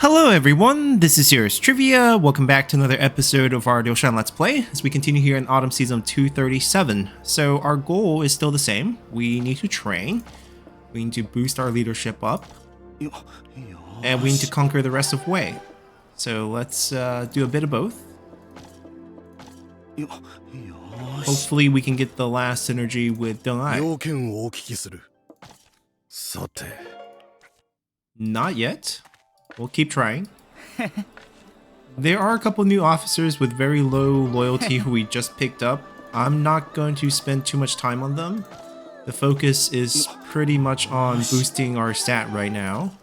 Hello everyone, this is Serious Trivia. Welcome back to another episode of our Liu Shan Let's Play as we continue here in Autumn Season 237. So our goal is still the same. We need to train, we need to boost our leadership up, and we need to conquer the rest of Wei. So let's do a bit of both. Hopefully we can get the last synergy with Deng Ai. Not yet. We'll keep trying. There are a couple new officers with very low loyalty who we just picked up. I'm not going to spend too much time on them. The focus is pretty much on boosting our stat right now.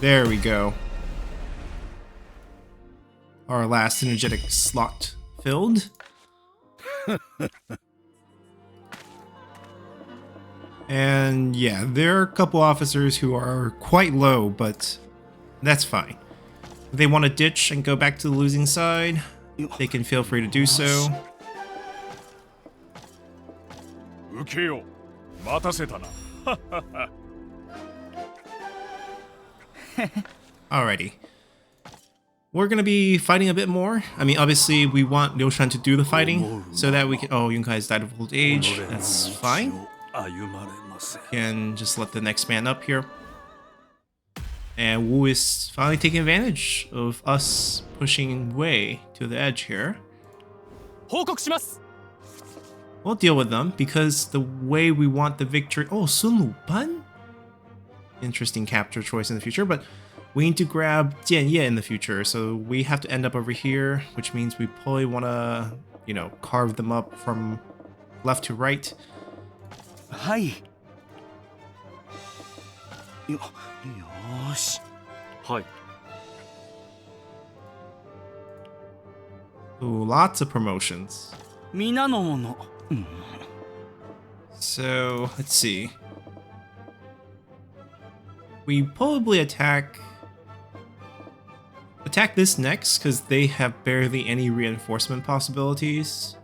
There we go. Our last energetic slot filled. And yeah, there are a couple officers who are quite low, but that's fine. If they want to ditch and go back to the losing side, they can feel free to do so. Alrighty. We're gonna be fighting a bit more. I mean, obviously, we want Liu Shan to do the fighting so that we can. Oh, Yunkai's died of old age. That's fine. Can just let the next man up here. And Wu is finally taking advantage of us pushing Wei to the edge here. We'll deal with them because the way we want the victory. Oh, Sun Luban? Interesting capture choice in the future, but we need to grab Jian Ye in the future, so we have to end up over here, which means we probably want to, you know, carve them up from left to right. Hi. Hi. Ooh, lots of promotions. So, let's see. We probably attack this next because they have barely any reinforcement possibilities.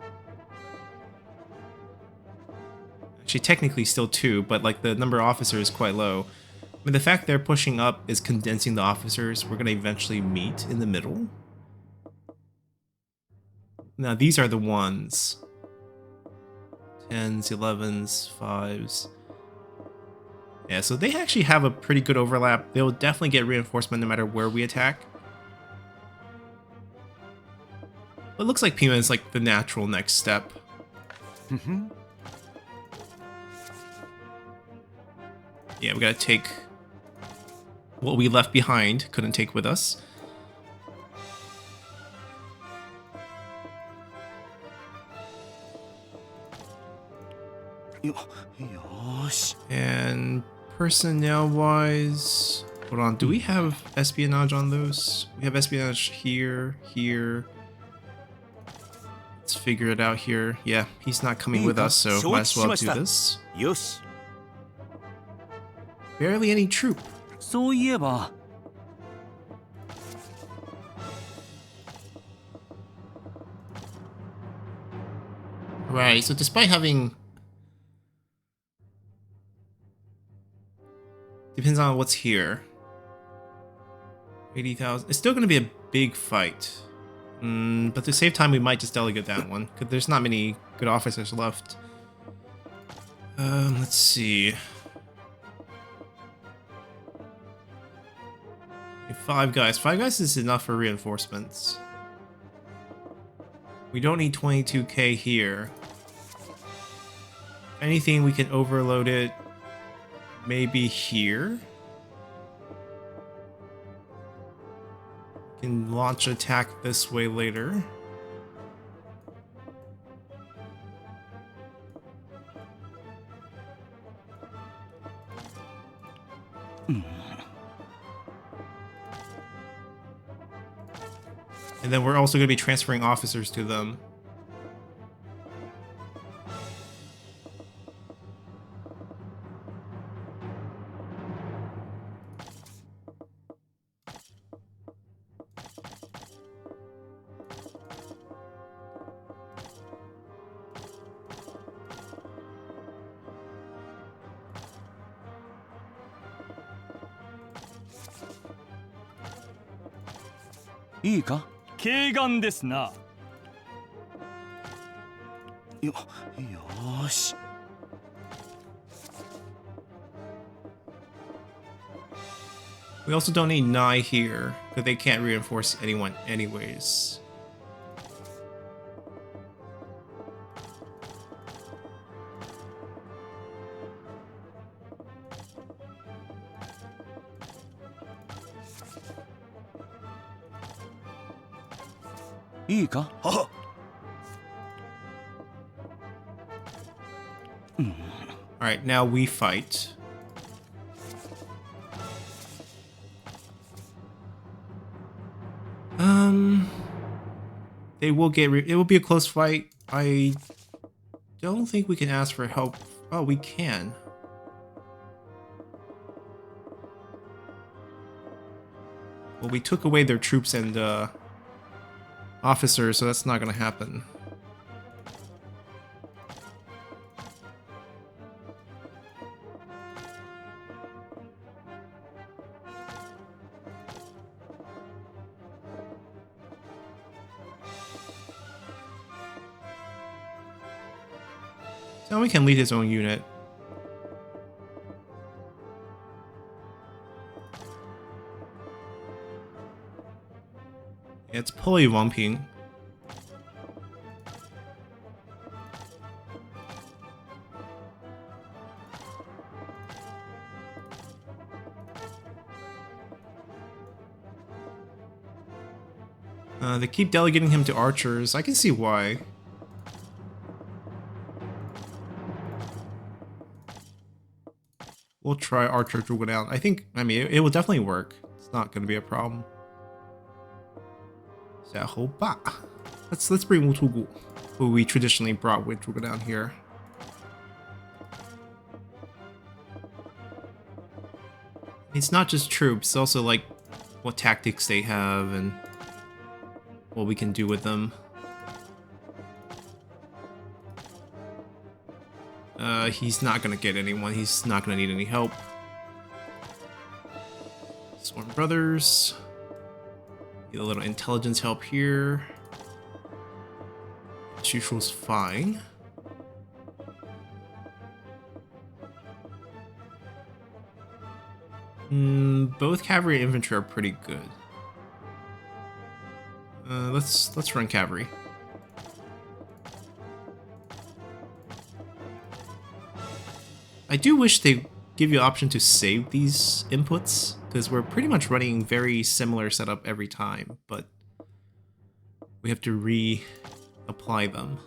Actually, technically still 2, but like the number of officers is quite low. I mean, the fact they're pushing up is condensing the officers. We're going to eventually meet in the middle. Now, these are the ones. 10s, 11s, 5s. Yeah, so they actually have a pretty good overlap. They'll definitely get reinforcement no matter where we attack. But it looks like Pima is like the natural next step. Yeah, we gotta take what we left behind, couldn't take with us. And personnel-wise, hold on, do we have espionage on those? We have espionage here, here. Let's figure it out here. Yeah, he's not coming with us, so might as well do this. Barely any troop. Right, so despite having... Depends on what's here. 80,000. It's still going to be a big fight. But to save time, we might just delegate that one. Because there's not many good officers left. Let's see. 5 guys. 5 guys is enough for reinforcements. We don't need 22k here. If anything, we can overload it. Maybe here? Can launch attack this way later. And then we're also going to be transferring officers to them. いいか？軽眼ですな。よーし。 We also don't need Nai here, because they can't reinforce anyone anyways. Alright, now we fight. They will get. It will be a close fight. I don't think we can ask for help. Oh, we can. Well, we took away their troops and officers, so that's not gonna happen. So we can lead his own unit. It's Puli Wamping. They keep delegating him to archers. I can see why. We'll try archer to go down. I mean, it will definitely work. It's not going to be a problem. Let's bring Wutugu, who we traditionally brought with Druga down here. It's not just troops, it's also like what tactics they have and what we can do with them. He's not gonna get anyone, he's not gonna need any help. Swarm Brothers. Get a little intelligence help here. Shushu's fine. Both cavalry and infantry are pretty good. Let's run cavalry. I do wish they give you an option to save these inputs, because we're pretty much running very similar setup every time, but we have to reapply them.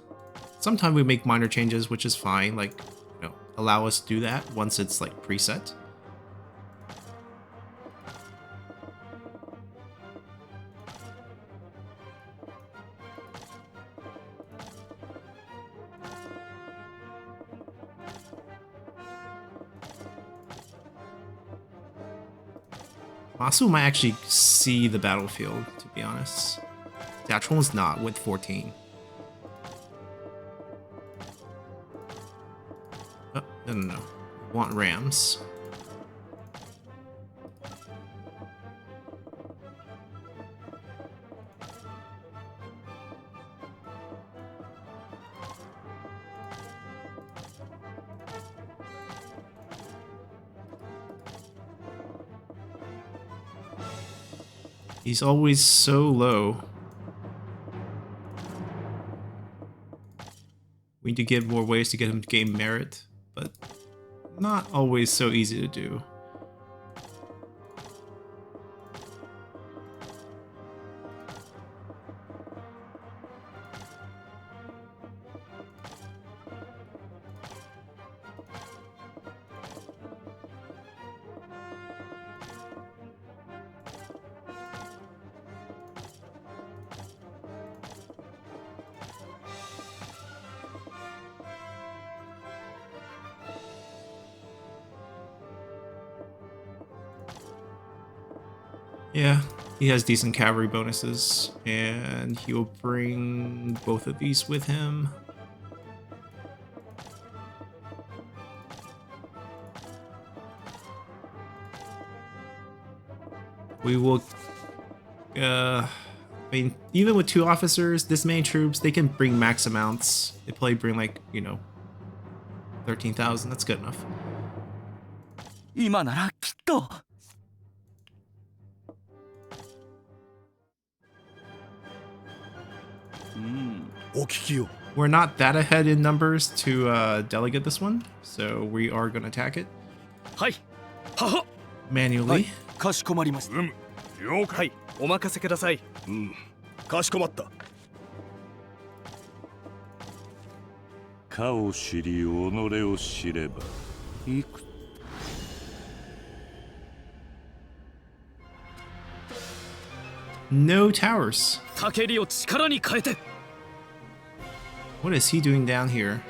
Sometimes we make minor changes, which is fine, like, you know, allow us to do that once it's like preset. Masu might actually see the battlefield, to be honest. Datron is not with 14. Oh, no. Want rams. He's always so low. We need to give more ways to get him to gain merit, but not always so easy to do. Yeah, he has decent cavalry bonuses, and he'll bring both of these with him. We will, mean, even with 2 officers, this many troops, they can bring max amounts. They probably bring like, you know, 13,000. That's good enough. 今ならきっと。お聞きを。We're not that ahead in numbers to delegate this one, so we are going to attack it はい。はは。 manually. かしこまりました。了解。はい。お任せください。かしこまった。かを知り己を知ればいく。 No towers. 竹利を力に変えて。 What is he doing down here?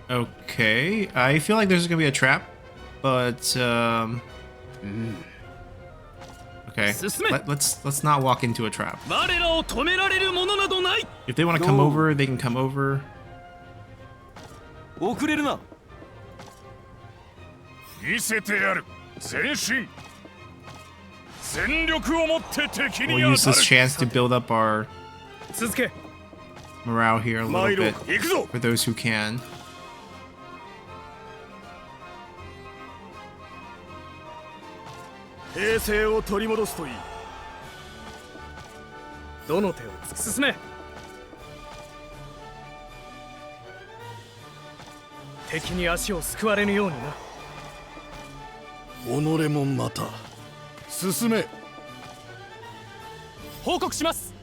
Okay, I feel like there's gonna be a trap, but okay, let's not walk into a trap. 我らを止められるものなどない。 If they want to come over, they can come over. 遅れるな。見せてやる。前進。全力をもって敵に We'll 当 use た this る。 chance to build up our 続け。 morale here a little 参ろう bit か。行くぞ。 for those who can. 平静を取り戻すといい。どの手を突き進め。敵に足をすくわれぬようにな。己もまた。進め。報告します。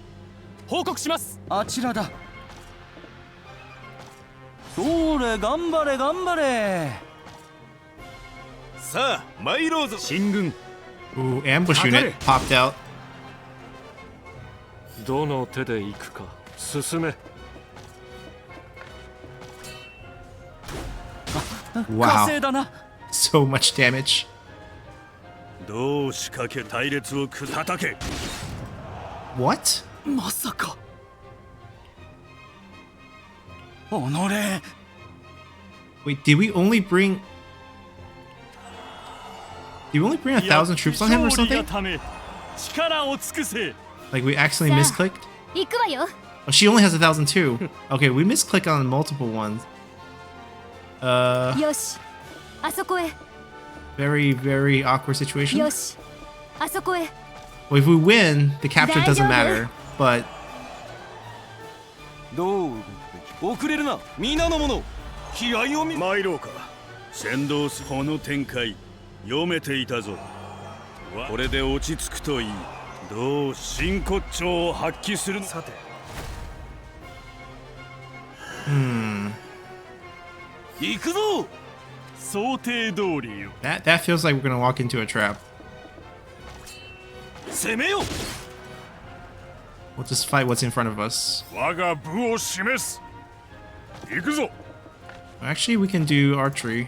報告します。あちらだ。それ、頑張れ頑張れ。さあ、参ろうぞ。進軍。 Ooh, ambush unit popped out. どの手で行くか。進め。 Wow, 火星だな。 so much damage. どう仕掛け隊列を叩け。 What? まさか。己。 Wait, did we only bring 1,000 troops on him or something? 力を尽くせ。 Like we accidentally misclicked? 行くわよ。 Oh, she only has 1,000 too. Okay, we misclick on multiple ones. よし、あそこへ。 Very, very awkward situation. よし、あそこへ。 Well, if we win, the capture doesn't matter. But どう遅れるな。皆の者。気合を見。参ろうか。先導すこの展開読めていたぞ。これで落ち着くといい。どう真骨頂を発揮する。さて。行くぞ。想定通りよ。 that feels like we're gonna walk into a trap. 攻めよ。 We'll just fight what's in front of us. 我が部を示す。行くぞ。 Actually, we can do archery.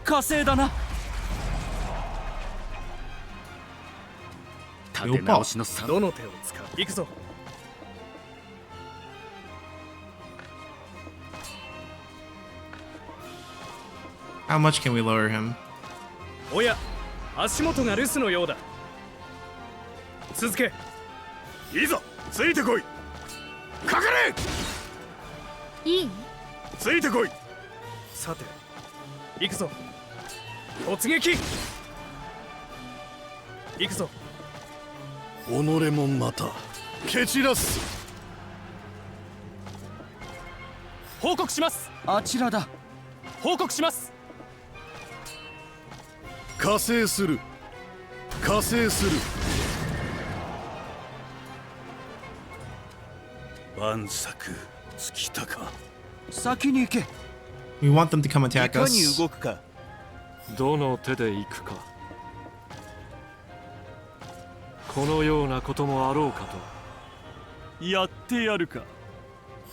火星だな。立て直しの差。どの手を使う。行くぞ。 How much can we lower him? おや、足元が留守のようだ。続け。いざついてこい。かかれ。いい？ついてこい。さて、行くぞ。突撃。行くぞ。己もまた。蹴散らす。報告します。あちらだ。報告します。 加勢する。加勢する。万策尽きたか。先に行け。 We want them to come い attack かに us. 動くか。どの手で行くか。このようなこともあろうかと。やってやるか。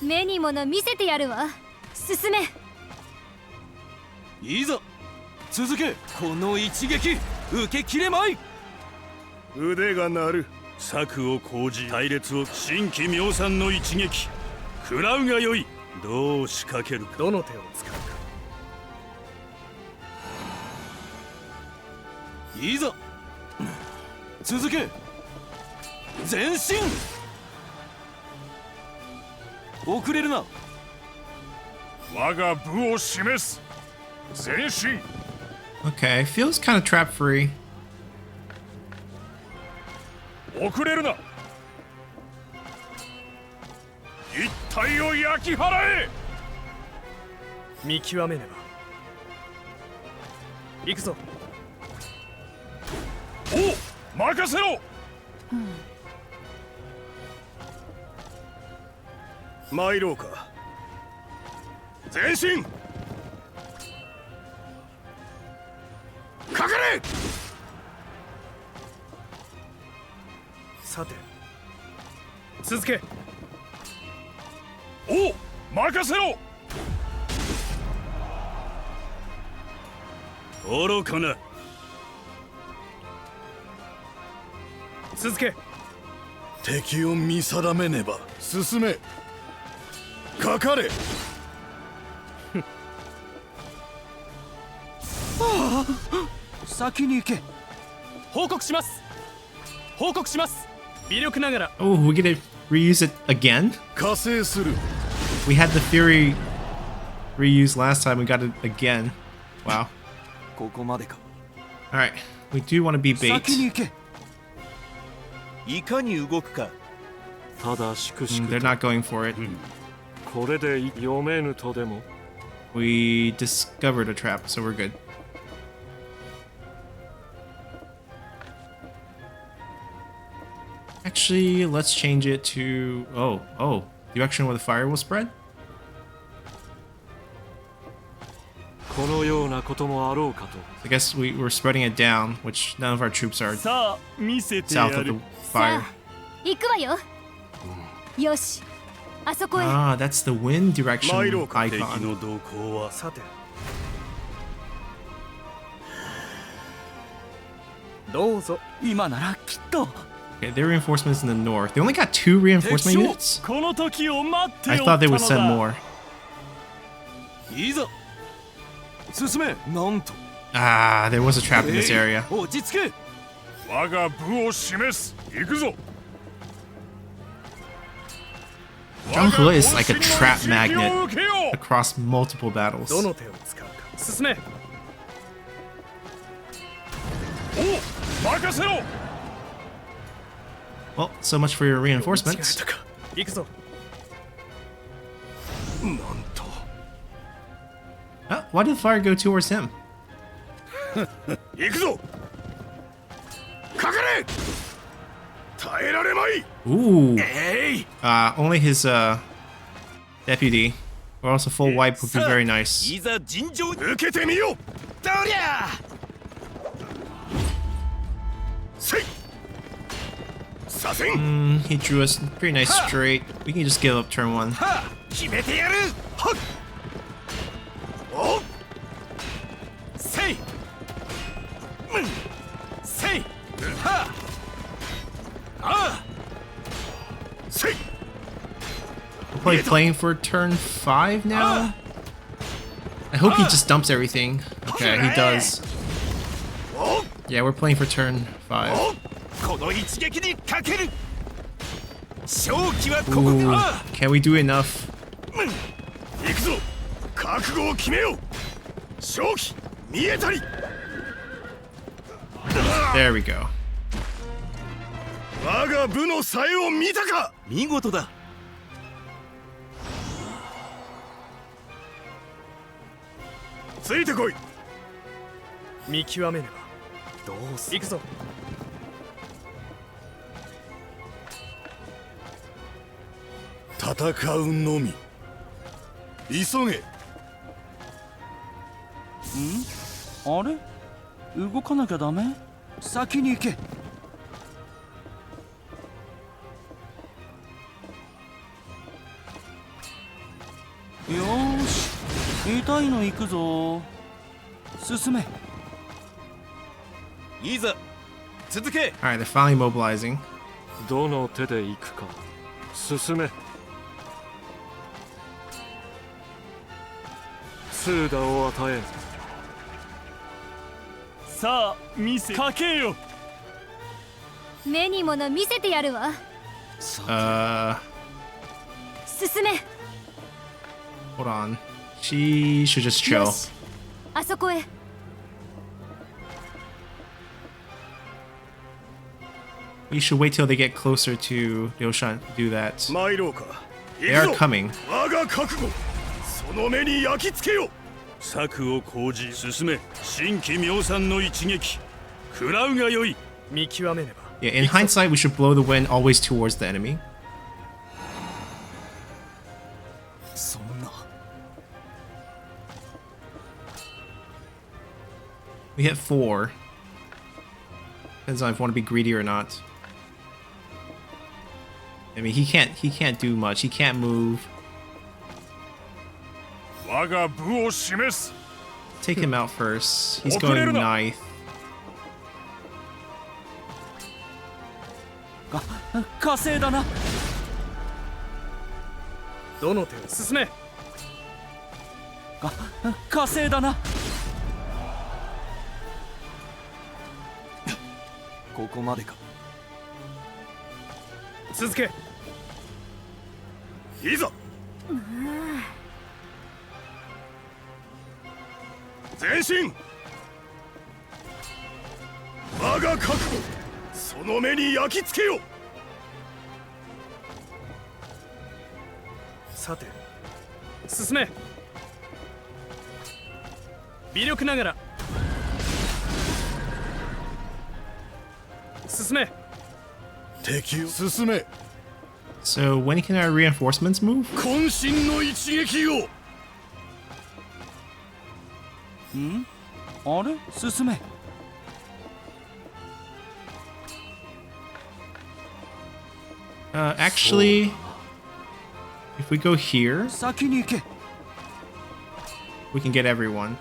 目に物見せてやるわ。進め。いざ。続け。この一撃受けきれまい。腕が鳴る。策を講じ隊列を新規妙算の一撃食らうがよい。どう仕掛けるか。どの手を使うか。いざ続け前進遅れるな我が部を示す前進 Okay, feels kind of trap free. 遅れるな一体を焼き払え見極めねば行くぞおう任せろ参ろうか前進かかれさて続けおう任せろ愚かな続け敵を見定めねば進めかかれ先に行け報告します報告します微力ながら Oh, we're gonna reuse it again? 加勢する We had the theory reused last time, we got it again. Wow. ここまでか Alright, we do want to be 先に bait. 行けいかに動くかただしくし They're not going for it. これで読めぬとでも We discovered a trap, so we're good. Actually, let's change it to... Oh, direction where the fire will spread? このようなこともあろうかと I guess we're spreading it down, which none of our troops are さあ見せてや south of る the さ fire. あ行くわよよしあそこへ Ah, that's the wind 参 direction ろうか敵 icon. の動向はさてどうぞ今ならきっと Okay, their reinforcements in the north. They only got 2 reinforcement units? この時を待って I おった thought they の would send だ more. いざ進めなんと Ah, there was a trap in this area. 落ち着け我が部を示す行くぞ Zhang He is like a trap 我が magnet 本心の刺激を受けよう across multiple battles. どの手を使うか進めおう任せろ Well, so much for your 違え reinforcements. たか行くぞなんと Why did the fire go towards him? 行くぞかかれ耐えられまい Ooh. えい Only his deputy. Or else a full wipe would be very nice. いざ尋常受けてみようどりゃせい左遷 He drew us pretty nice straight. We can just give up turn 1. は決めてやるはっおうせいせいはあせい We're probably playing for turn 5 now? I hope he just dumps everything. Okay, he does. おう Yeah, we're playing for turn 5. おうこの一撃にかける勝機はここ Ooh, か can we do enough? 行くぞ覚悟を決めよう勝機見えたり There we go. 我が部の冴えを見たか見事だついてこい見極めねばどうす行くぞ戦うのみ急げあれ動かなきゃダメ先に行けよーし痛いの行くぞ進めいざ続け Alright, they're finally mobilizing. どの手で行くか進め通打を与えんさあ見せかけよ。目に物見せてやるわ。 進め。 Hold on. She should just よ chill. し、あそこへ。 We should wait till they get closer to Liu Shan to do that. 参ろうか。 They are coming. 我が覚悟、その目に焼き付けよ。策を講じ進め。新規妙算の一撃食らうがよい。見極めねば。 Yeah, in hindsight, we should blow the wind always towards the enemy. そんな。 We hit 4. Depends on if we want to be greedy or not. I mean, he can't do much. He can't move. 我が部を示す。 Take him out first. He's going 9th. 火星だな。どの手を進め。火星だな。ここまでか。続け。いざ。前進。我が覚悟、その目に焼き付けよ。さて進め。微力ながら進め。敵を進め。 So when can our reinforcements move? 渾身の一撃を。あれ進め。 Actually, if we go here, 先に行け。 we can get everyone.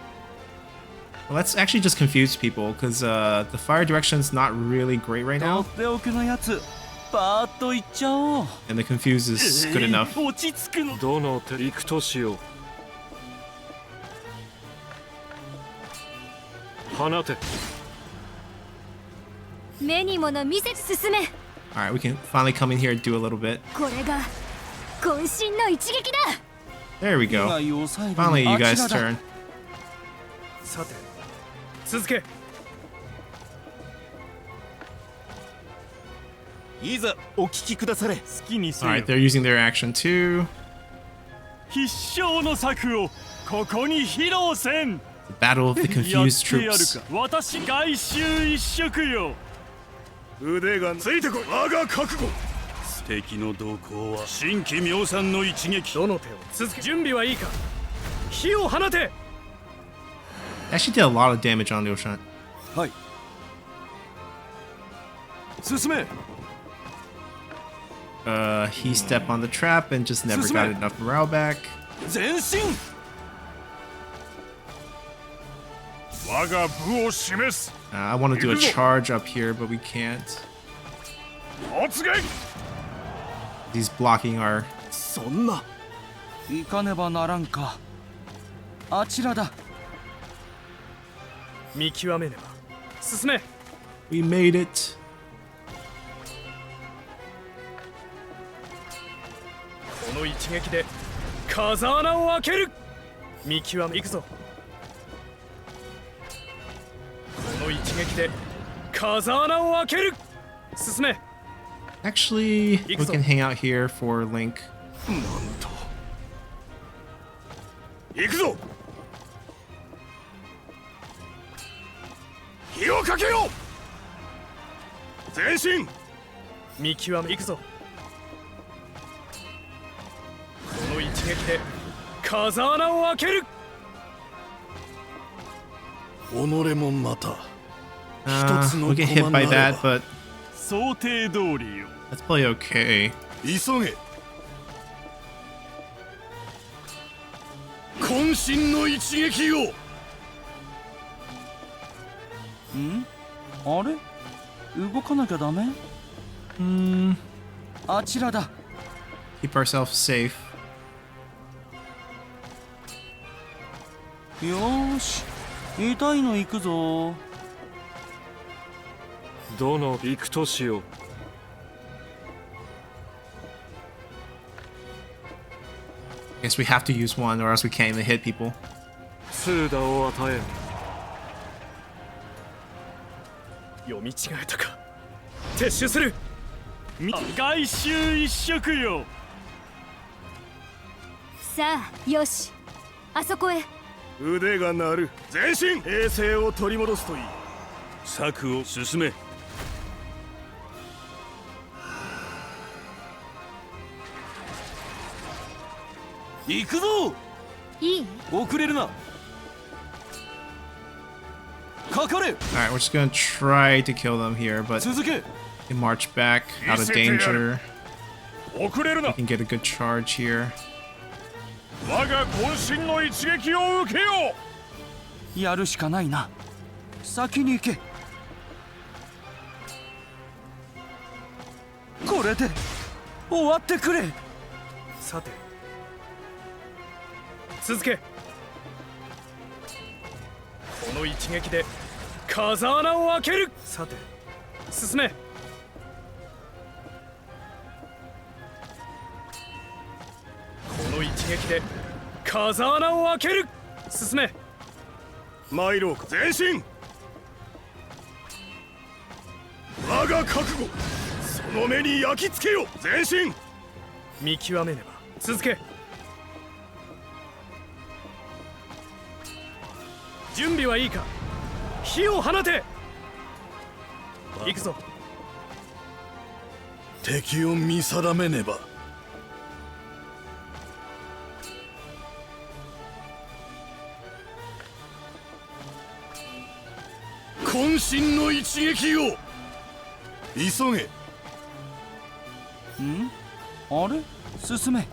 Well, let's actually just confuse people, because the fire direction's not really great right と now, っておきのやつパーッといっちゃおう。 and the confuse is good enough. 落ち着くの。どの手行くとしよう。放て。目に物見せ進め。 Alright, we can finally come in here and do a little bit. これが渾身の一撃だ。 There we 被 go. 害を抑える Finally, に you あ guys' ちらだ。 turn. さて続け。いざお聞きくだされ。好きにせよ。 Alright, they're using their action too. 必勝の策をここに披露せん。 The battle of the やっ confused てやる troops. か。私外周一色よ。腕がついてこい。我が覚悟。敵の動向は新規妙算の一撃。どの手を続け。準備はいいか。火を放て。 Actually did a lot of damage on Liu Shan. はい。進め。 He stepped on the trap and just never got enough morale back. 前進。我が部を示す。 I want to do a charge up here, but we can't. 突撃。 He's blocking our... そんな。行かねばならんか。あちらだ。見極めねば進め。 We made it. この一撃で風穴を開ける。見極め。行くぞ。この一撃で風穴を開ける。進め。 Actually, we can hang out here for Link. なんと。行くぞ。火をかけよう。前進。見極め。行くぞ。この一撃で風穴を開ける。己もまた。 We get hit by that, but 想定通りよ。 that's probably okay. 急げ。渾身の一撃を。あれ動かなきゃダメ。あちらだ。 Keep ourselves safe. よーし痛いの行くぞ。どの行くとしよう。 Guess we have to use one or else we can't even hit people. 通打を与えん。読み違えたか。撤収する。外周一色よ。さあよし、あそこへ。腕が鳴る。前進。平静を取り戻すといい。策を進め。行くぞ。いい？遅れるな。かかれ。 Alright, we're just gonna try to kill them here, but 続け。 they march back out of danger. 遅れるな。 We can get a good charge here. 我が渾身の一撃を受けよう。やるしかないな。先に行け。これで終わってくれ。さて続け。この一撃で風穴を開ける。さて進め。この一撃で風穴を開ける。進め。参ろうか。前進。我が覚悟、その目に焼き付けよ。前進。見極めねば。続け。準備はいいか。火を放て。行くぞ。敵を見定めねば。渾身の一撃を急げ。あれ、進め。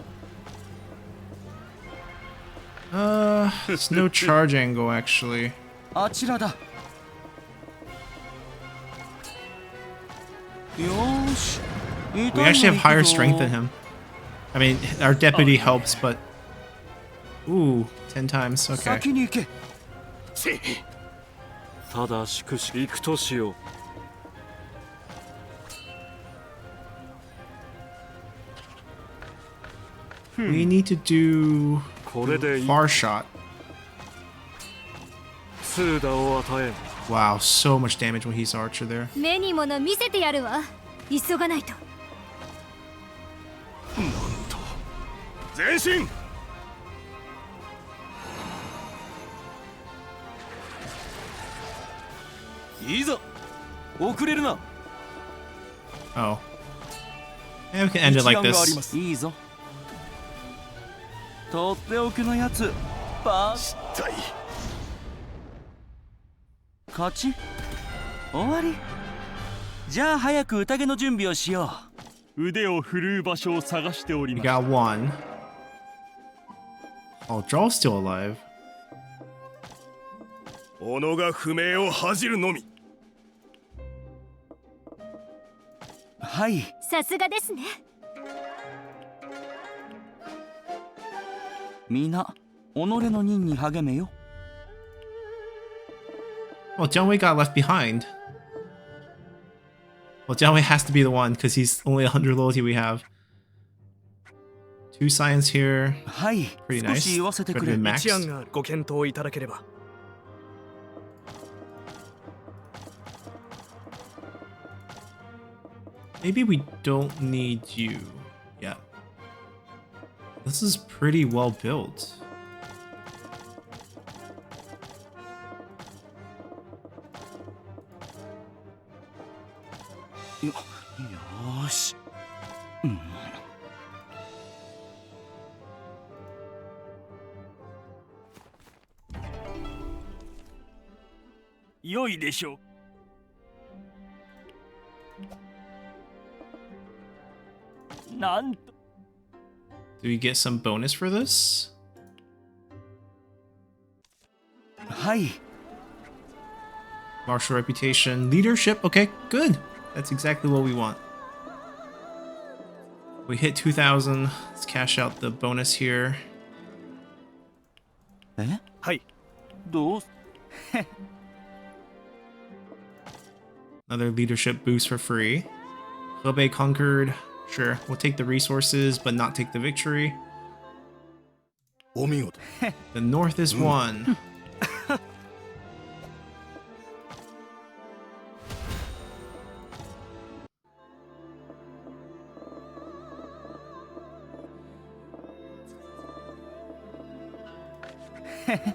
It's no charge angle actually. あちらだ。よーし。 We actually have higher strength than him. I mean, our deputy helps, but ooh, 10 times. Okay. 先に行け。ただしくし行くとしよう。 We need to do これでいい。 far shot. 通打を与えん。 Wow, so much damage when he's archer there. 目にもの見せてやるわ。急がないと。前進。いいぞ。遅れるな。 Oh. And we can end it like 一覧があり this. ます。いいぞ。とっておきのやつ。パー。対勝ち終わり。じゃあ早く宴の準備をしよう。腕を振るう場所を探しており We ます。 got one. Oh, Jaw's still alive. 己が不明を恥じるのみ。はい。さすがですね。みんな己の任に励めよ。 Well, Jianwei got left behind. Well, Jianwei has to be the one because he's only 100 loyalty we have. 2 science here. はい。 Pretty 少し nice. 言わせてく Could れ have。been 一案 maxed. がある。ご検討いただければ。 Maybe we don't need you yet. This is pretty well built.よーし。良いでしょう。なんと Do we get some bonus for this? はい。 Martial reputation, leadership. Okay, good. That's exactly what we want. We hit 2,000. Let's cash out the bonus here. え、はい。どう。Another leadership boost for free. Hebei conquered. Sure, we'll take the resources, but not take the victory. お見事 The north is won. Today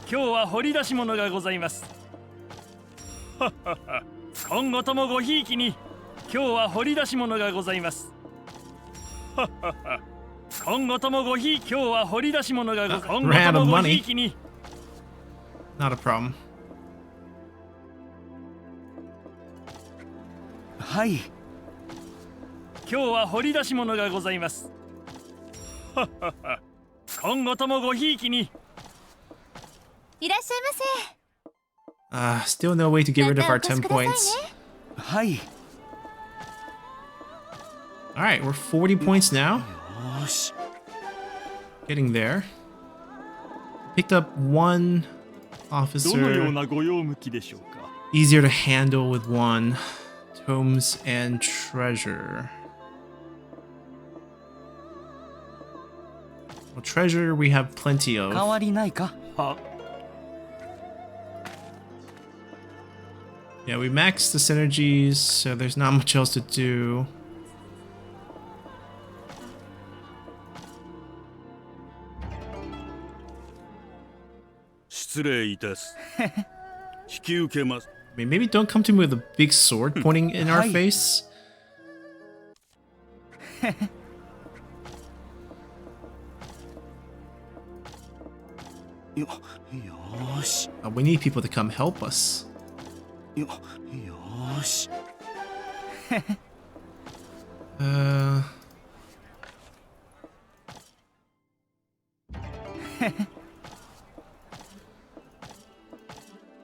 今日は掘り出し物がございます。今後ともごひいきに。今日は掘り出し物がございます。今後ともごひいき。今日は掘り出し物がございます。今後ともごひいきに。Not a problem. はい。今日は掘り出し物がございます。今後ともごひいきに。いらっしゃいませ。 Still no way to get rid of our 10 points. はい。 Alright, we're 40 points now. よし。 Getting there. Picked up one どのよう officer. なご用向きでしょうか。 Easier to handle with one. Tomes and treasure. Well, treasure we have plenty 変 of. わりないか。は。 Yeah, we maxed the synergies, so there's not much else to do. I mean, maybe don't come to me with a big sword pointing in our Hi. face. よし。 We need people to come help us. よし。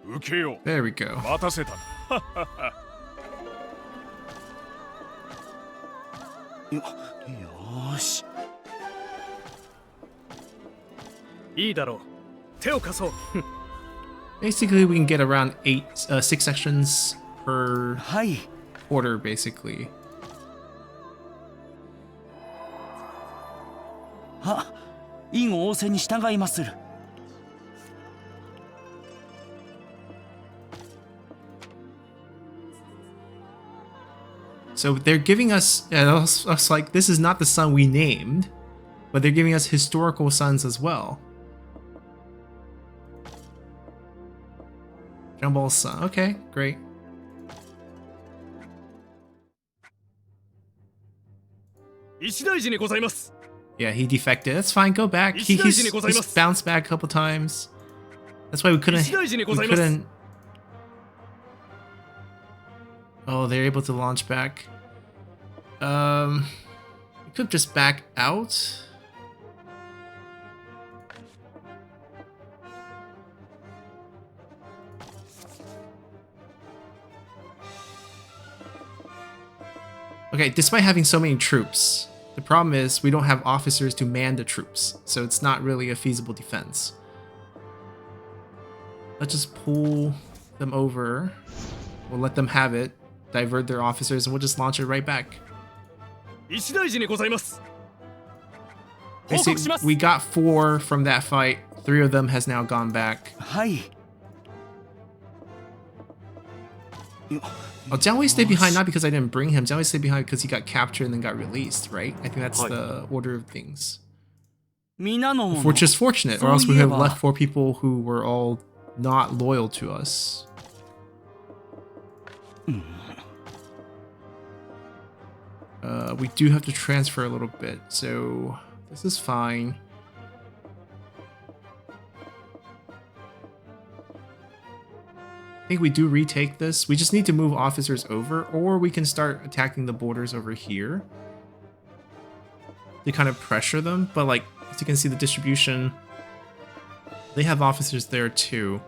受けよ There we go. 待たせたよし。いいだろう。手を貸そう。 Basically, we can get around 6 sections per はい。 quarter, basically. は。院仰せに従いまする。 So they're giving us like, this is not the sun we named, but they're giving us historical suns as well. Jumbo sun. Okay, great. Yeah, he defected. That's fine. Go back. He's bounced back a couple times. That's why we couldn't. Oh, they're able to launch back. We could just back out. Okay, despite having so many troops, the problem is we don't have officers to man the troops, so it's not really a feasible defense. Let's just pull them over. We'll let them have it, divert their officers, and we'll just launch it right back. Basically, we got 4 from that fight. 3 of them has now gone back. はい。 Oh, Jiang Wei stayed behind not because I didn't bring him. Jiang Wei stayed behind because he got captured and then got released, right? I think that's the order of things. Which is fortunate, or else we would have left 4 people who were all not loyal to us. We do have to transfer a little bit, so this is fine. I think we do retake this. We just need to move officers over, or we can start attacking the borders over here to kind of pressure them. But like, as you can see, the distribution, they have officers there too.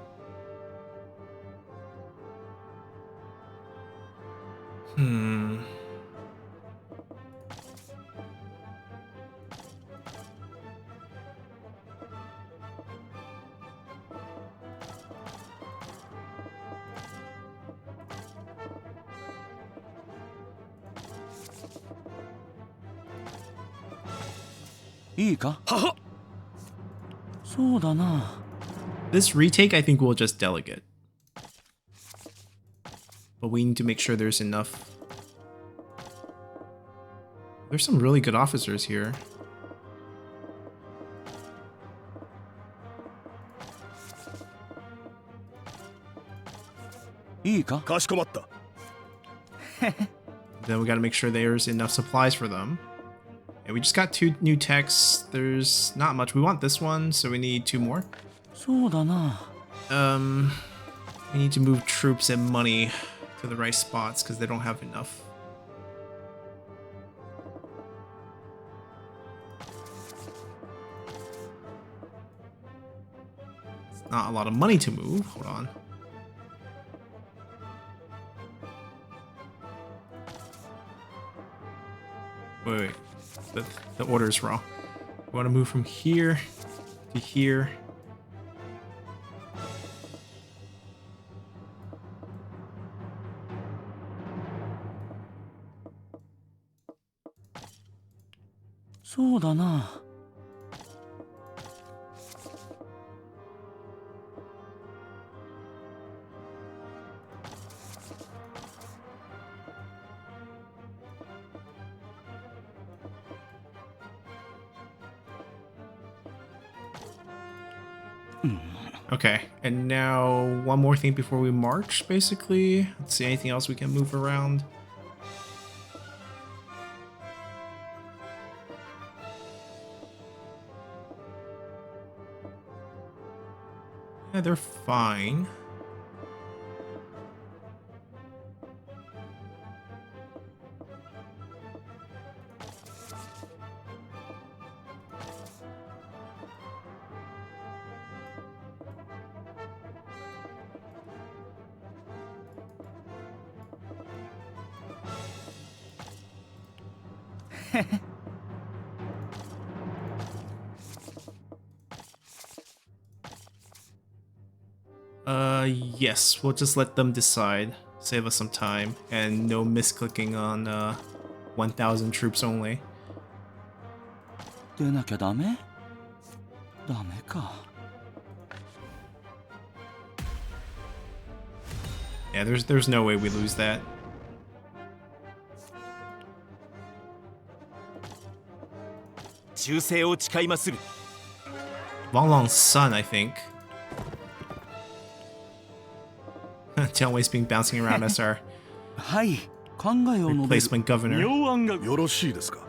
いいか？はは。そうだな。 This retake, I think we'll just delegate. But we need to make sure there's enough. There's some really good officers here. Ka shikomatta. Then we gotta make sure there's enough supplies for them. And we just got 2 new techs. There's not much. We want this one, so we need 2 more. そうだな。 We need to move troops and money to the right spots because they don't have enough. It's not a lot of money to move. Hold on. Wait. The order is wrong. We want to move from here to here.そうだな。 Okay, and now one more thing before we march, basically. Let's see, anything else we can move around? Yeah, they're fine. Yes, we'll just let them decide. Save us some time and no misclicking on 1,000 troops only. 出なきゃダメ？ダメか。 Yeah, there's no way we lose that. Longlong's son, I think. Tianwei's been bouncing around as our はい、考えを述べる。 replacement governor. 妙案がよろしいですか。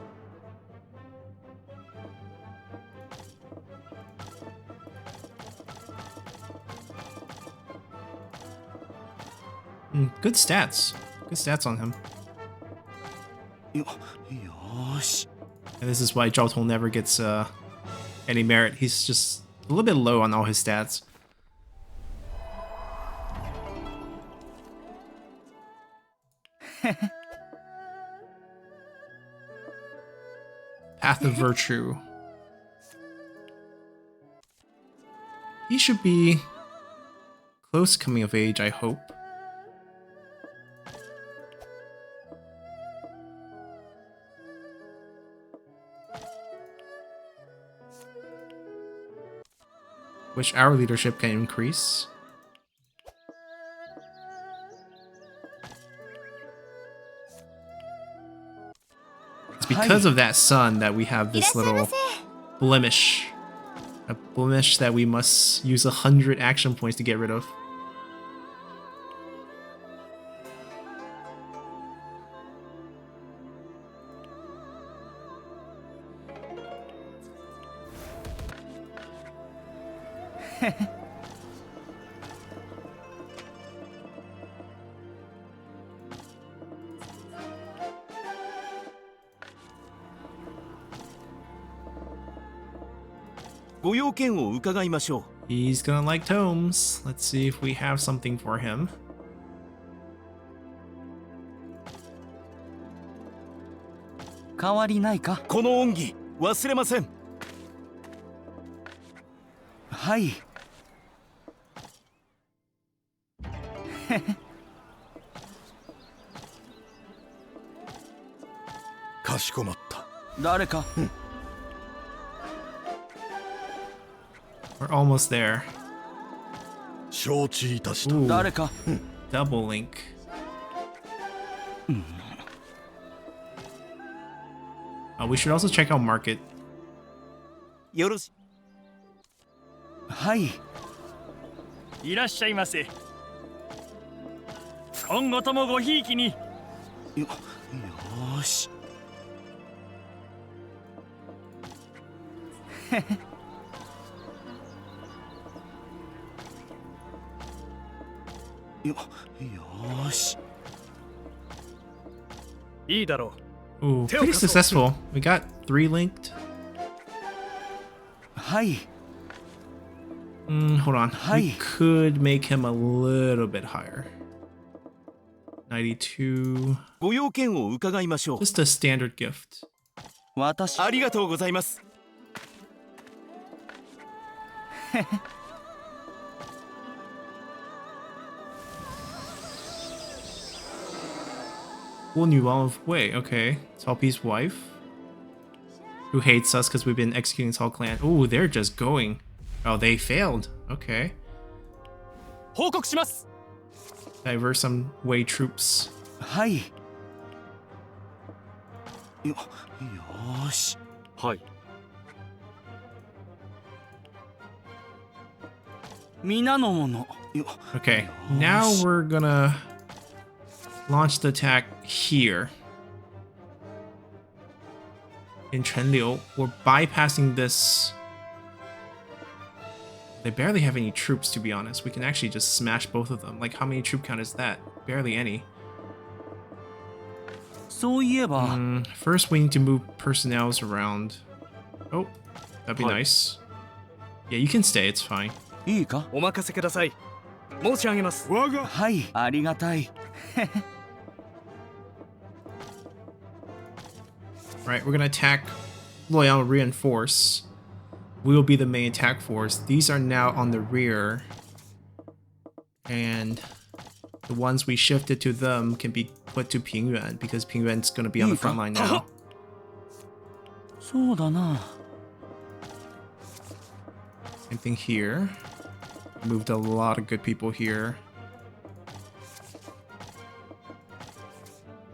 Good stats. Good stats on him. よーし。 And this is why Zhao Tong never gets any merit. He's just a little bit low on all his stats. Path of Virtue. He should be close to coming of age, I hope. Which our leadership can increase. It's because of that son that we have this little blemish. A blemish that we must use 100 action points to get rid of. He's gonna like tomes. Let's see if we have something for him. 変わりないか？この恩義忘れません。はい。かしこまった。誰か？ We're almost there. 承知いたした。 Ooh, 誰か double link. We should also check out market. よろしはい。いらっしゃいませ。今後ともごひいきに。よーし。よーし。いいだろ Ooh, pretty successful. We got 3 linked. はい。 Hold on. We Hi. could make him a little bit higher. 92. ご用件を伺いましょう。 Just a standard gift. 私ありがとうございます。 Nuov Wei, okay. Talpi's wife. Who hates us because we've been executing Tall Clan. Ooh, they're just going. Oh, they failed. Okay. 報告します。 Divert some Wei troops. はい。よーし。はい。皆の者。よ Okay, now we're gonna launch the attack here. In Chenliu, we're bypassing this. They barely have any troops, to be honest. We can actually just smash both of them. Like, how many troop count is that? Barely any. そういえば、 First, we need to move personnels around. Oh, that'd be Hi. nice. Yeah, you can stay. It's fine. いいかお任せください。申し上げます。我がはい。ありがたい。 Right, we're gonna attack Loyal Reinforce. We will be the main attack force. These are now on the rear. And the ones we shifted to them can be put to Pingyuan because Pingyuan's gonna be on the front line now. そうだな。 Same thing here. Moved a lot of good people here.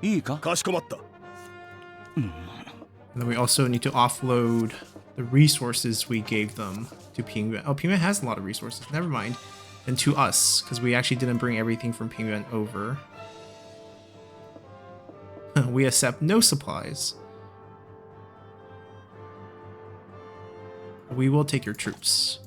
いいかかしこまった。 And then we also need to offload the resources we gave them to Pingyuan. Oh, Pingyuan has a lot of resources. Never mind. And to us, because we actually didn't bring everything from Pingyuan over. We accept no supplies. We will take your troops.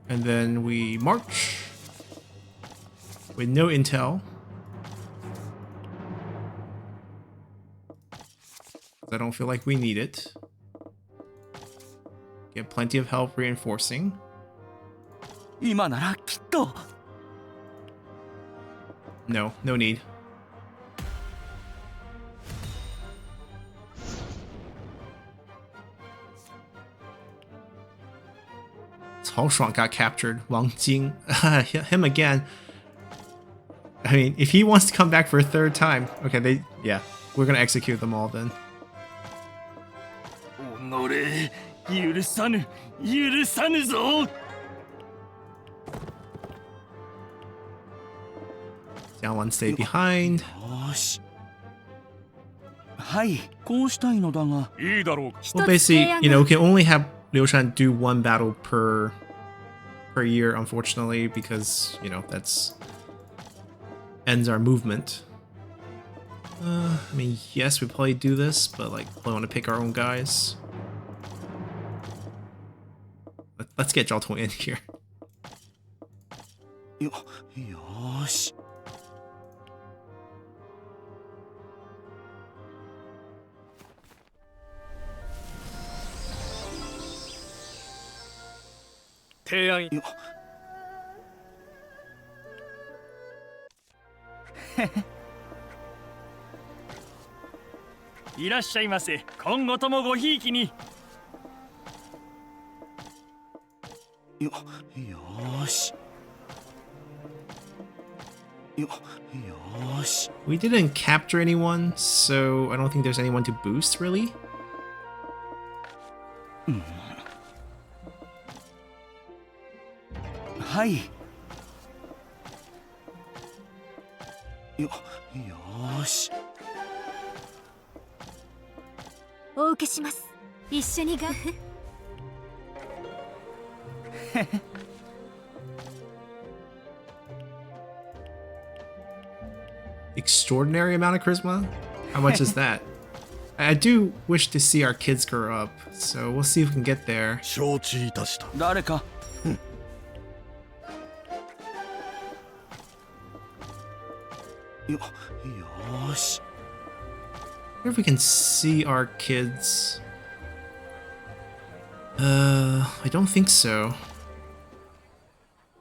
And then we march with no intel. I don't feel like we need it. Get plenty of help reinforcing. 今ならきっと。 No, no need. Cao Shuang got captured. Wang Jing, him again. I mean, if he wants to come back for a third time, okay, yeah, we're gonna execute them all then. 許さぬ、許さぬぞ。 Down one, stay behind. よし。はい、こうしたいのだが。いいだろうか。 Well, basically, you know, we can only have Liu Shan do one battle per year, unfortunately, because, you know, that's ends our movement. I mean, yes, we probably do this, but like, we want to pick our own guys. Let's get Zhao in here. よし。 提案。いらっしゃいませ。今後ともごひいきに。よしよし We didn't capture anyone, so I don't think there's anyone to boost, really. Hi. よしお受けします。一緒にが Extraordinary amount of charisma? How much is that? I do wish to see our kids grow up, so we'll see if we can get there. 承知いたした。誰かよし I wonder if we can see our kids. I don't think so.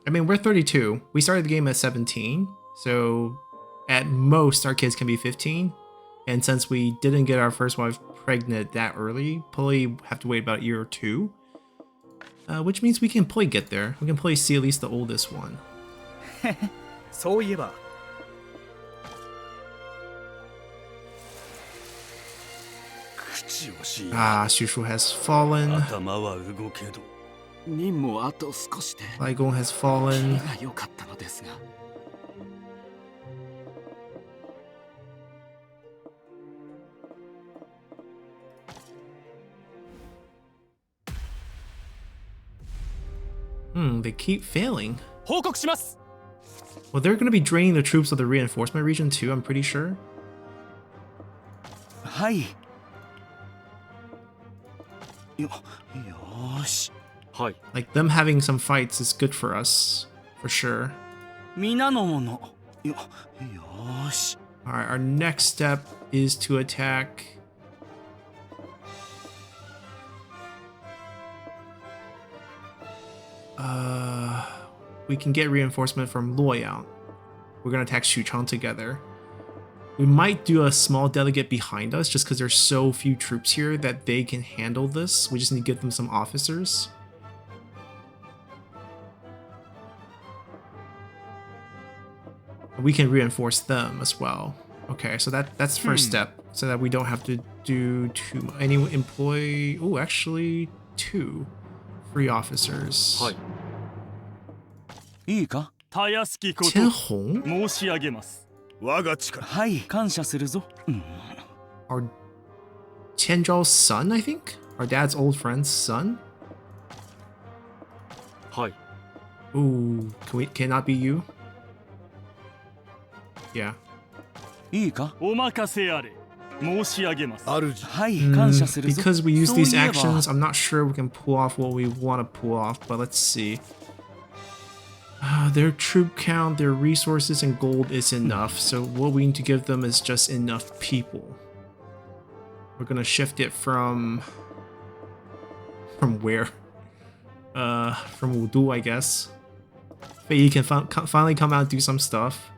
I mean, we're 32. We started the game at 17, so at most our kids can be 15. And since we didn't get our first wife pregnant that early, probably have to wait about a year or two. Which means we can probably get there. We can probably see at least the oldest one. そういえば口惜しい。 Ah, Shushu has fallen. 頭は動けど任務あと少しで Ligon has キ fallen. リが良かったのですが They keep failing. 報告します。 Well, they're going to be draining the troops of the reinforcement region too, I'm pretty sure. はいよし はい。 Like, them having some fights is good for us, for sure. 皆の者よし Alright, our next step is to attack... we can get reinforcement from Luoyang. We're gonna attack Xuchang together. We might do a small delegate behind us just because there's so few troops here that they can handle this. We just need to give them some officers. We can reinforce them as well. Okay, so that's first step, so that we don't have to do too much. Any employee... Oh, actually, 2 free officers. はい。いいかたやすきこと Tenhong? 申し上げます我が力。はい感謝するぞ Our Tianzhao's son, I think? Our dad's old friend's son? はい。 Ooh, can it not be you? Yeah. いいかお任せあれ申し上げます主。はい感謝するぞ Because we use そう these いえば actions, I'm not sure we can pull off what we want to pull off, but let's see. Their troop count, their resources, and gold is enough, so what we need to give them is just enough people. We're gonna shift it from where? From Wudu, I guess. Fei can finally come out and do some stuff.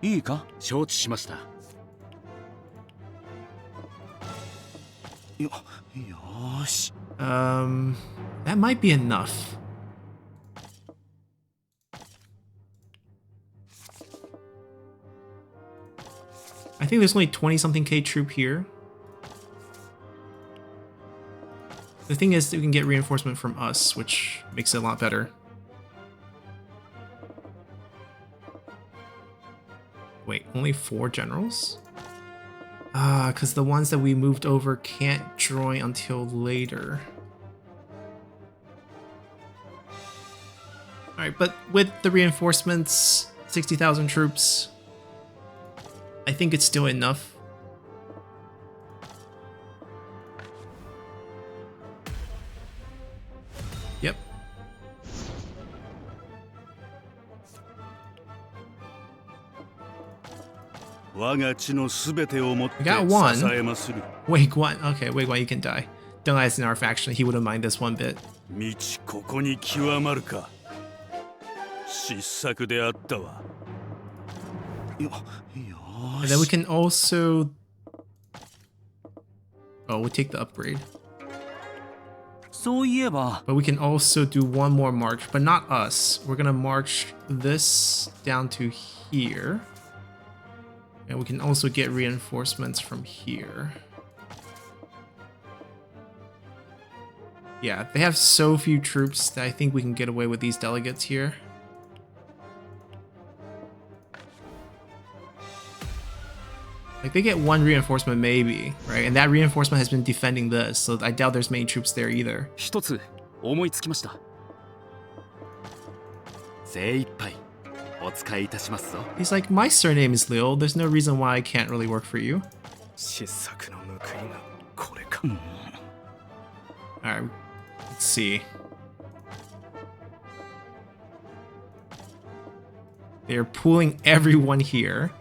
いいか承知しましたよし That might be enough. I think there's only 20-something K troop here. The thing is that we can get reinforcement from us, which makes it a lot better. Wait, only 4 generals? Because the ones that we moved over can't join until later. Alright, but with the reinforcements, 60,000 troops, I think it's still enough. Yep. I got one. Wait, one. Okay, wait, one, you can die. Deng Ai is in our faction. He wouldn't mind this one bit. 道ここに極まるか失策であったわ よ And then we can also Oh, we'll take the upgrade. そういえば But we can also do one more march, but not us. We're gonna march this down to here. And we can also get reinforcements from here. Yeah, they have so few troops that I think we can get away with these delegates here. Like, they get one reinforcement maybe, right? And that reinforcement has been defending this, so I doubt there's many troops there either. 一つ思いつきました。精一杯お使いいたしますぞ。 He's like, my surname is Liu, there's no reason why I can't really work for you. 失策の報いがこれか。 Alright, let's see. They're pooling everyone here.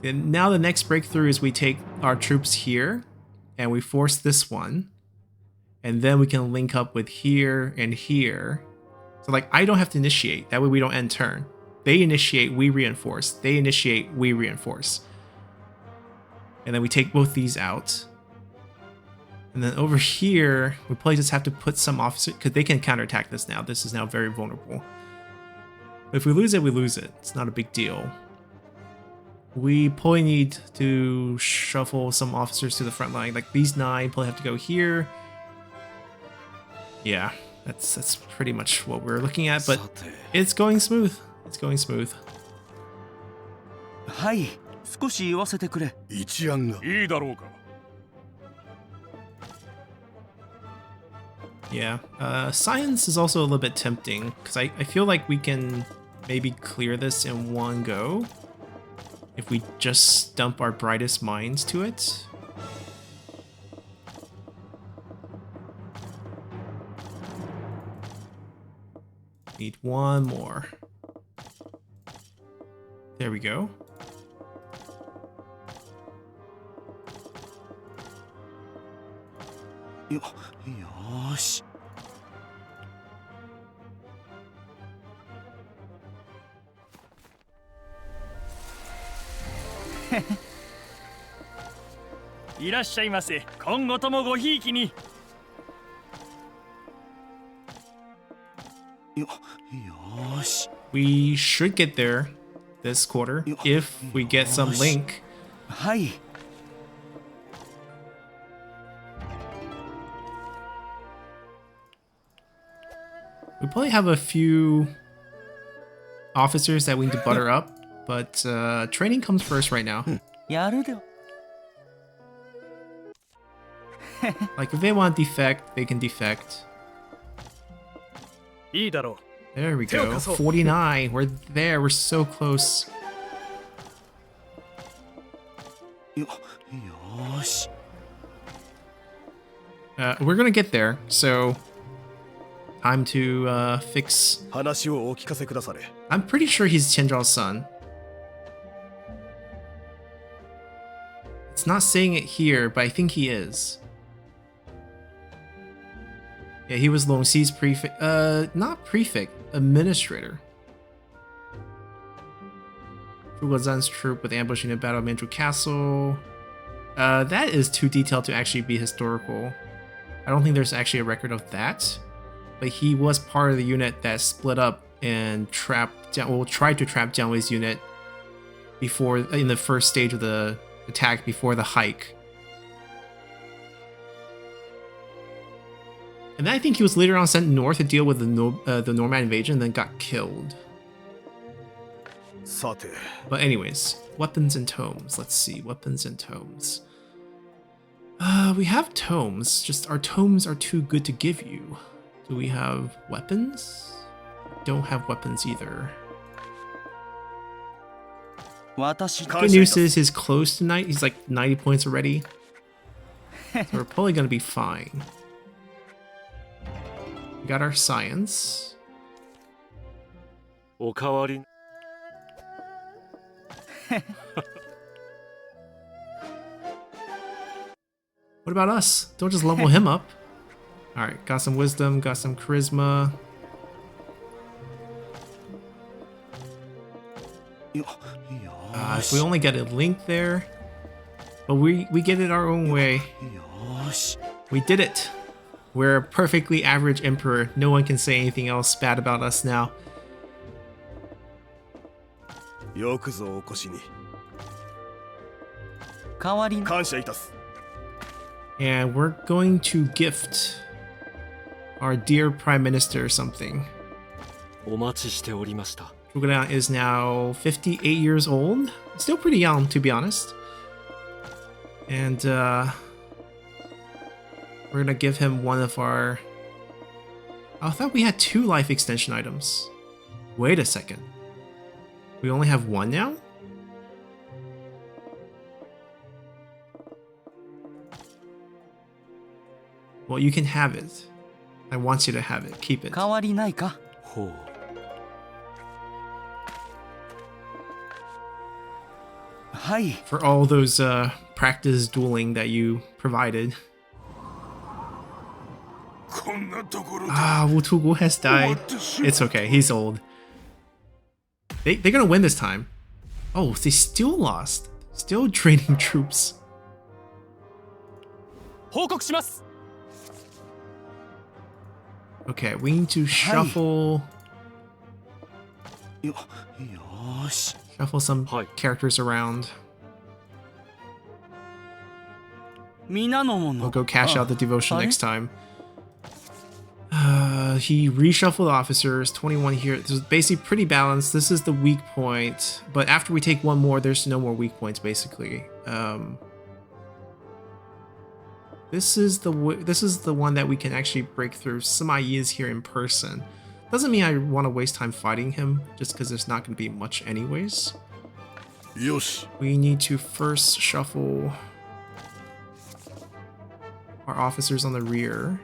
And now the next breakthrough is we take our troops here and we force this one. And then we can link up with here and here. So like, I don't have to initiate. That way we don't end turn. They initiate, we reinforce. They initiate, we reinforce. And then we take both these out. And then over here, we probably just have to put some officers, because they can counterattack this now. This is now very vulnerable. But if we lose it, we lose it. It's not a big deal. We probably need to shuffle some officers to the front line. Like these 9 probably have to go here. Yeah, that's pretty much what we're looking at, but it's going smooth. It's going smooth. はい、少し言わせてくれ。一案がいいだろうか。 Yeah, science is also a little bit tempting, because I feel like we can maybe clear this in one go. If we just dump our brightest minds to it. Need one more. There we go. Yoし。 いらっしゃいませ。今後ともごひいきに。よし。 We should get there this quarter if we get some link. はい。 We probably have a few officers that we need to butter up, but training comes first right now. やるで。 Like if they want to defect, they can defect. いいだろ There we go. 49. We're there. We're so close. よし。 We're gonna get there. So time to fix. 話をお聞かせくだされ。 I'm pretty sure he's Chenjal's son. It's not saying it here, but I think he is. Yeah, he was Longxi's prefect. Not prefect, administrator. Zhuge Zan's troop with ambushing the Battle of Manchu Castle. That is too detailed to actually be historical. I don't think there's actually a record of that. But he was part of the unit that split up and tried to trap Jiang Wei's unit before, in the first stage of the attack before the hike. And then I think he was later on sent north to deal with the Norman invasion and then got killed. さて、 But anyways, weapons and tomes. Let's see, weapons and tomes. We have tomes, just our tomes are too good to give you. Do we have weapons? Don't have weapons either. 私。 Good news is he's close tonight. He's like 90 points already. So we're probably gonna be fine. We got our science. おかわり。 What about us? Don't just level him up. Alright, got some wisdom, got some charisma. If we only get a link there. But we get it our own way. よーし We did it. We're a perfectly average emperor. No one can say anything else bad about us now. よくぞお越しに代わりに感謝いたす And we're going to gift our dear Prime Minister something. お待ちしておりました。 Zhuge is now 58 years old. Still pretty young, to be honest. And we're gonna give him one of our... I thought we had 2 life extension items. Wait a second. We only have 1 now? Well, you can have it. I want you to have it. Keep it. 代わりないかほう。 はい For all those practice dueling that you provided. こんなところで Ah, Wutugu has died. It's okay. He's old. They're gonna win this time. Oh, they still lost. Still training troops. 報告します。 Okay, we need to shuffle よーし shuffle some Hi. characters around. 皆のも We'll の go cash out the devotion sorry? next time. He reshuffled officers, 21 here. This is basically pretty balanced. This is the weak point, but after we take 1 more, there's no more weak points basically. This is the one that we can actually break through. Sima Yi is here in person. Doesn't mean I want to waste time fighting him, just because there's not going to be much anyways. よし We need to first shuffle our officers on the rear.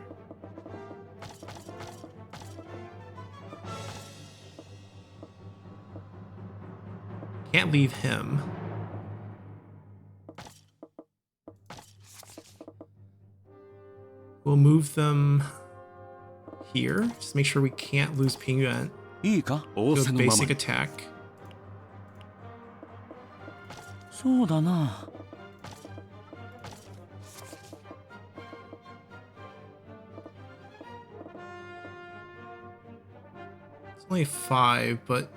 Can't leave him. We'll move them here. Just make sure we can't lose Ping Yuan. いいか 仰 Do せ a のまま basic に。 attack. そうだな It's only 5, but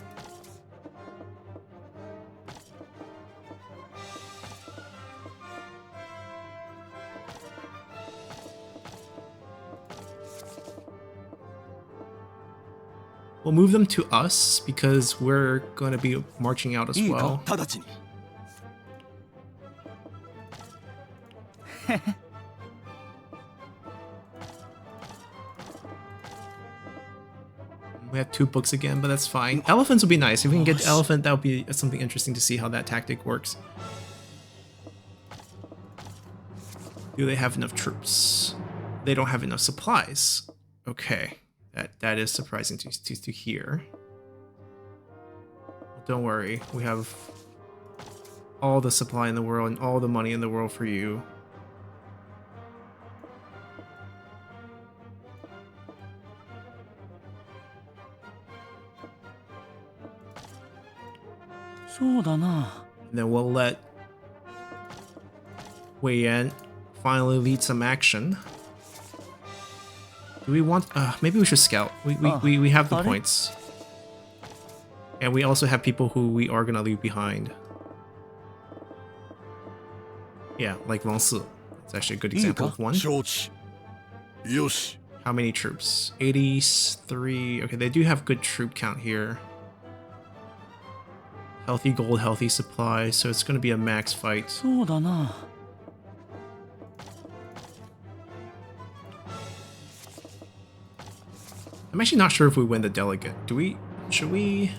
we'll move them to us because we're going to be marching out as いいか well. 直ちに We have 2 books again, but that's fine. Elephants would be nice. If we can get the elephant, that would be something interesting to see how that tactic works. Do they have enough troops? They don't have enough supplies. Okay, that is surprising to hear. Don't worry, we have all the supply in the world and all the money in the world for you.そうだな And then we'll let Wei Yan finally lead some action. Do we want... maybe we should scout. We have the sorry? points. And we also have people who we are gonna leave behind. Yeah, like Wang Si. It's actually a good example of one. 承知よし How many troops? 83. Okay, they do have good troop count here. Healthy gold, healthy supply, so it's gonna be a max fight. そうだな I'm actually not sure if we win the delegate. Do we? Should we?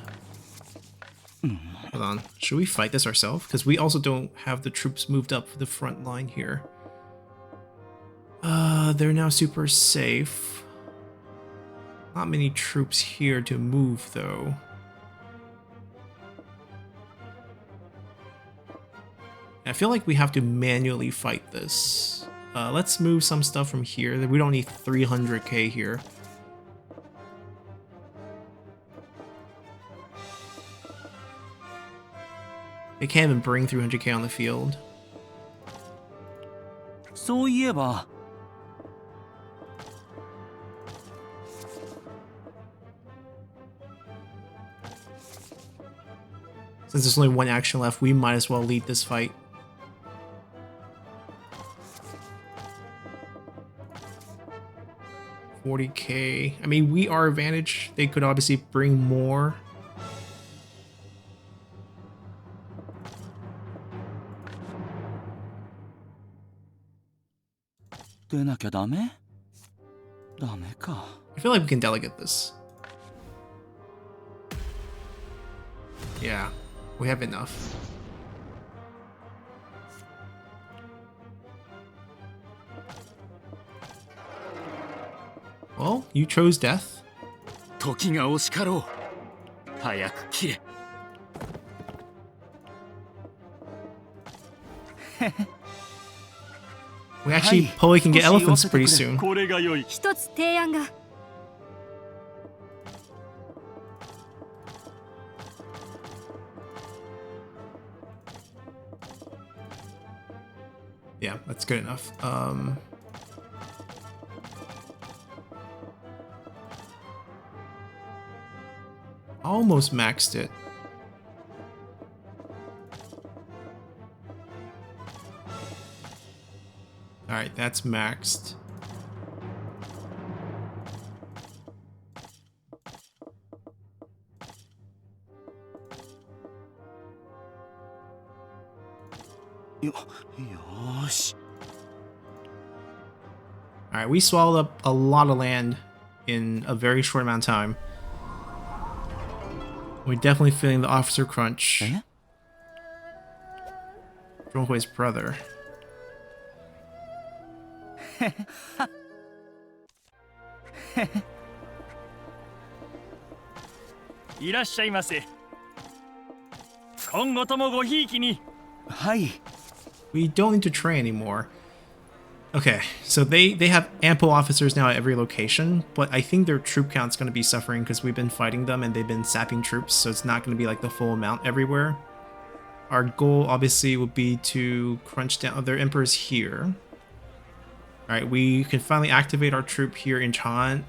Hold on. Should we fight this ourselves? Because we also don't have the troops moved up the front line here. They're now super safe. Not many troops here to move, though. I feel like we have to manually fight this. Let's move some stuff from here. We don't need 300k here. They can't even bring 300k on the field. そういえば Since there's only one action left, we might as well lead this fight. $40K. I mean, we are advantage. They could obviously bring more. I feel like we can delegate this. Yeah, we have enough. Well, you chose death. 時が押しかろう。早く切れ。We actually probably can get elephants pretty soon. これが良い。一つ提案が。 Yeah, that's good enough. Almost maxed it. Alright, that's maxed. Alright, we swallowed up a lot of land in a very short amount of time. We're definitely feeling the officer crunch. Zhonghui's brother. いらっしゃいませ。今後ともごひいきに。はい。 We don't need to train anymore. Okay, so they have ample officers now at every location, but I think their troop count's going to be suffering because we've been fighting them and they've been sapping troops, so it's not going to be like the full amount everywhere. Our goal obviously would be to crunch down their emperors here. Alright, we can finally activate our troop here in Chang'an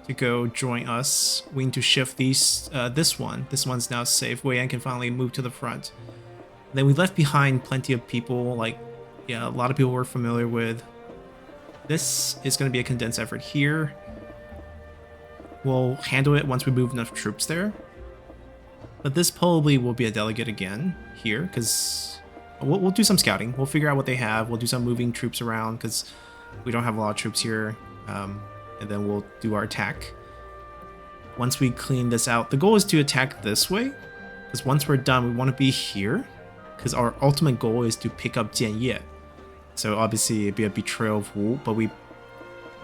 to go join us. We need to shift these this one. This one's now safe. Wei Yan can finally move to the front. Then we left behind plenty of people, like, yeah, a lot of people we're familiar with. This is going to be a condensed effort here. We'll handle it once we move enough troops there. But this probably will be a delegate again here, because we'll do some scouting. We'll figure out what they have. We'll do some moving troops around, because we don't have a lot of troops here. And then we'll do our attack. Once we clean this out, the goal is to attack this way, because once we're done, we want to be here, because our ultimate goal is to pick up Jianye. So obviously it'd be a betrayal of Wu, but we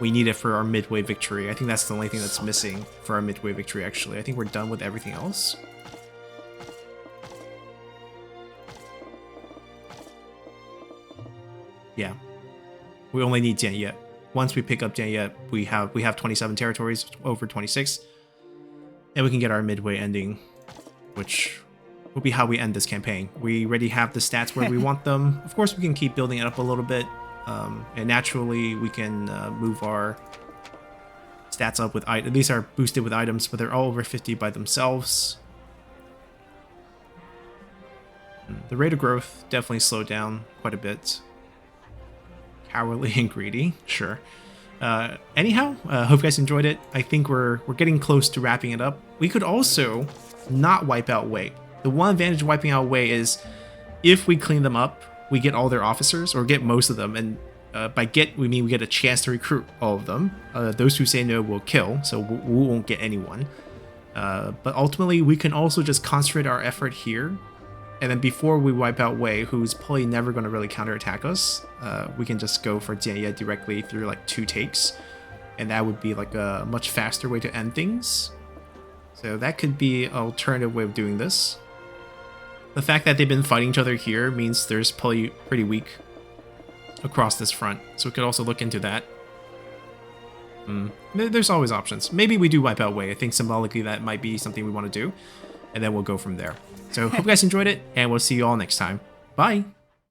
need it for our midway victory. I think that's the only thing that's missing for our midway victory, actually. I think we're done with everything else. Yeah. We only need Jianye. Once we pick up Jianye, we have 27 territories, over 26. And we can get our midway ending, which will be how we end this campaign. We already have the stats where we want them. Of course, we can keep building it up a little bit. And naturally, we can move our stats up with items. These are boosted with items, but they're all over 50 by themselves. The rate of growth definitely slowed down quite a bit. Cowardly and greedy, sure. Anyhow, hope you guys enjoyed it. I think we're getting close to wrapping it up. We could also not wipe out Wei. The one advantage of wiping out Wei is if we clean them up, we get all their officers, or get most of them, and by get, we mean we get a chance to recruit all of them. Those who say no will kill, so we won't get anyone. But ultimately, we can also just concentrate our effort here, and then before we wipe out Wei, who's probably never going to really counterattack us, we can just go for Jianye directly through like 2 takes, and that would be like a much faster way to end things. So that could be an alternative way of doing this. The fact that they've been fighting each other here means there's probably pretty weak across this front, so we could also look into that. There's always options. Maybe we do wipe out Wei. I think symbolically that might be something we want to do, and then we'll go from there. So hope you guys enjoyed it, and we'll see you all next time. Bye!